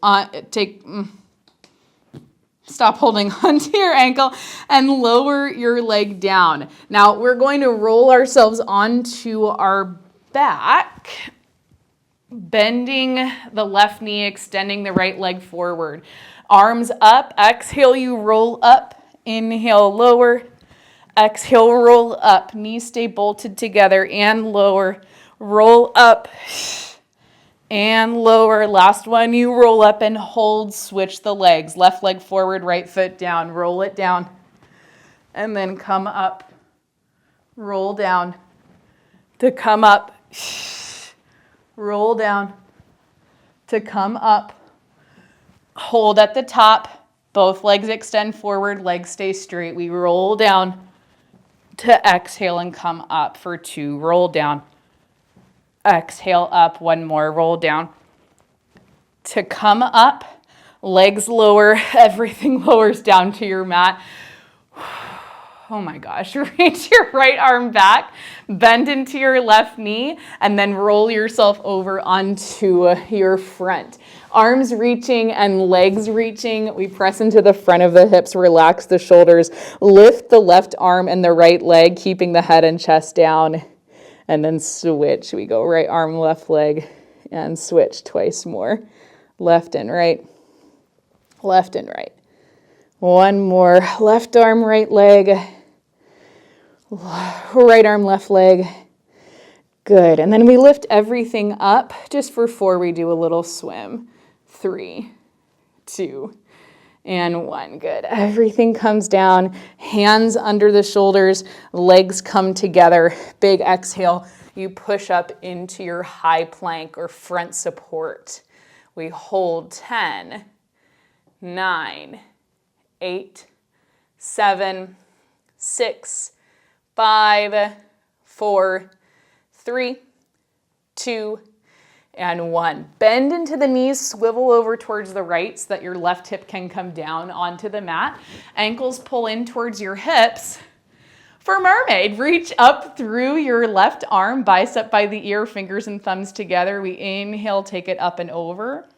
stop holding onto your ankle and lower your leg down. Now we're going to roll ourselves onto our back. Bending the left knee, extending the right leg forward. Arms up. Exhale, you roll up. Inhale, lower. Exhale, roll up. Knees stay bolted together and lower. Roll up and lower. Last one, you roll up and hold. Switch the legs. Left leg forward, right foot down. Roll it down. And then come up. Roll down. To come up. Roll down. To come up. Hold at the top. Both legs extend forward. Legs stay straight. We roll down. To exhale and come up for 2. Roll down. Exhale up. 1 more. Roll down. To come up. Legs lower. Everything lowers down to your mat. Oh my gosh, reach your right arm back, bend into your left knee, and then roll yourself over onto your front. Arms reaching and legs reaching. We press into the front of the hips, relax the shoulders, lift the left arm and the right leg, keeping the head and chest down, and then switch. We go right arm, left leg, and switch twice more. Left and right, left and right. 1 more, left arm, right leg, right arm, left leg. Good. And then we lift everything up. Just for 4, we do a little swim. 3, 2, and 1. Good. Everything comes down. Hands under the shoulders. Legs come together. Big exhale. You push up into your high plank or front support. We hold 10, 9, 8, 7, 6, 5, 4, 3, 2, and 1. Bend into the knees, swivel over towards the right so that your left hip can come down onto the mat. Ankles pull in towards your hips. For mermaid, reach up through your left arm, bicep by the ear, fingers and thumbs together. We inhale, take it up and over.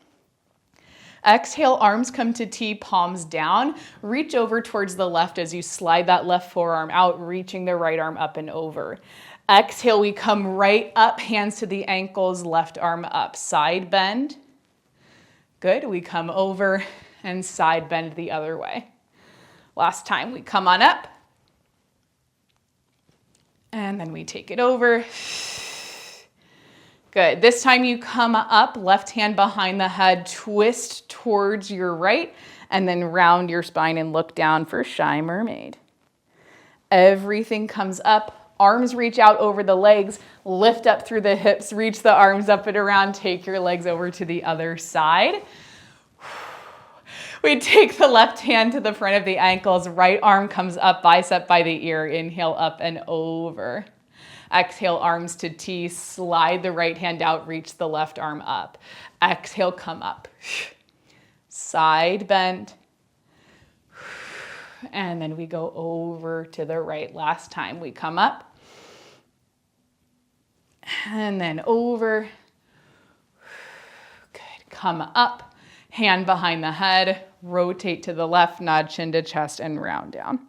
Exhale, arms come to T, palms down. Reach over towards the left as you slide that left forearm out, reaching the right arm up and over. Exhale, we come right up, hands to the ankles, left arm up. Side bend. Good, we come over and side bend the other way. Last time, we come on up. And then we take it over. Good. This time you come up, left hand behind the head, twist towards your right, and then round your spine and look down for Shy Mermaid. Everything comes up, arms reach out over the legs, lift up through the hips, reach the arms up and around, take your legs over to the other side. We take the left hand to the front of the ankles, right arm comes up, bicep by the ear, inhale up and over. Exhale, arms to T, slide the right hand out, reach the left arm up. Exhale, come up. Side bend. And then we go over to the right. Last time we come up. And then over. Good. Come up. Hand behind the head. Rotate to the left, nod chin to chest, and round down.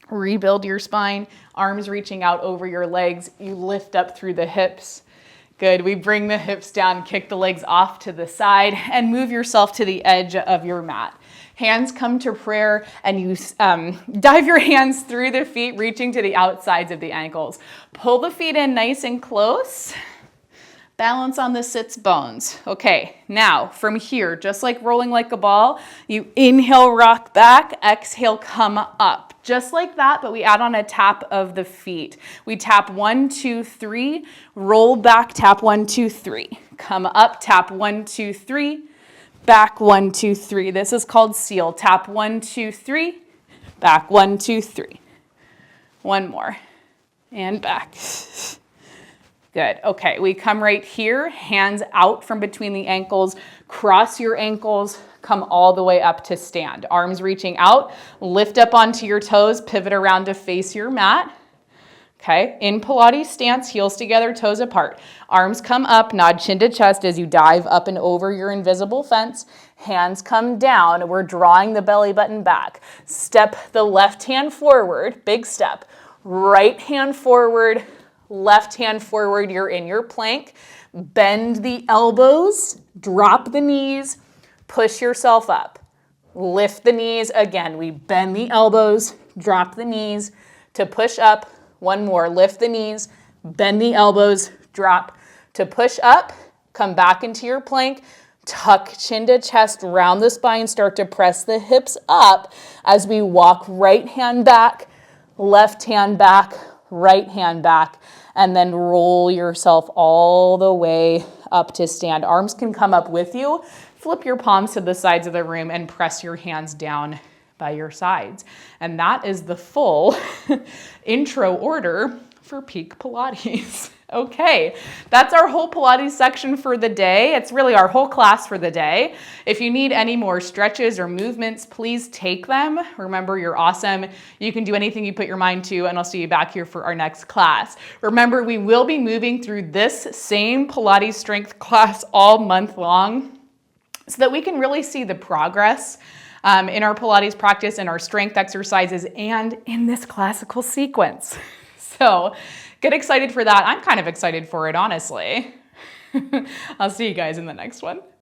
Rebuild your spine, arms reaching out over your legs. You lift up through the hips. Good. We bring the hips down, kick the legs off to the side, and move yourself to the edge of your mat. Hands come to prayer, and you dive your hands through the feet, reaching to the outsides of the ankles. Pull the feet in nice and close. Balance on the sits bones. Okay, now from here, just like rolling like a ball, you inhale, rock back, exhale, come up. Just like that, but we add on a tap of the feet. We tap 1, 2, 3, roll back, tap 1, 2, 3. Come up, tap 1, 2, 3, back 1, 2, 3. This is called seal. Tap 1, 2, 3, back 1, 2, 3. 1 more, and back. Good. Okay, we come right here, hands out from between the ankles, cross your ankles, come all the way up to stand. Arms reaching out, lift up onto your toes, pivot around to face your mat. Okay, in Pilates stance, heels together, toes apart. Arms come up, nod chin to chest as you dive up and over your invisible fence. Hands come down, we're drawing the belly button back. Step the left hand forward, big step. Right hand forward, left hand forward, you're in your plank. Bend the elbows, drop the knees, push yourself up. Lift the knees. Again, we bend the elbows, drop the knees to push up. One more, lift the knees, bend the elbows, drop to push up. Come back into your plank, tuck chin to chest, round the spine, start to press the hips up as we walk right hand back, left hand back, right hand back, and then roll yourself all the way up to stand. Arms can come up with you. Flip your palms to the sides of the room and press your hands down by your sides. And that is the full intro order for Peak Pilates. Okay, that's our whole Pilates section for the day. It's really our whole class for the day. If you need any more stretches or movements, please take them. Remember, you're awesome. You can do anything you put your mind to, and I'll see you back here for our next class. Remember, we will be moving through this same Pilates strength class all month long so that we can really see the progress in our Pilates practice and our strength exercises and in this classical sequence. So get excited for that. I'm kind of excited for it, honestly. I'll see you guys in the next one.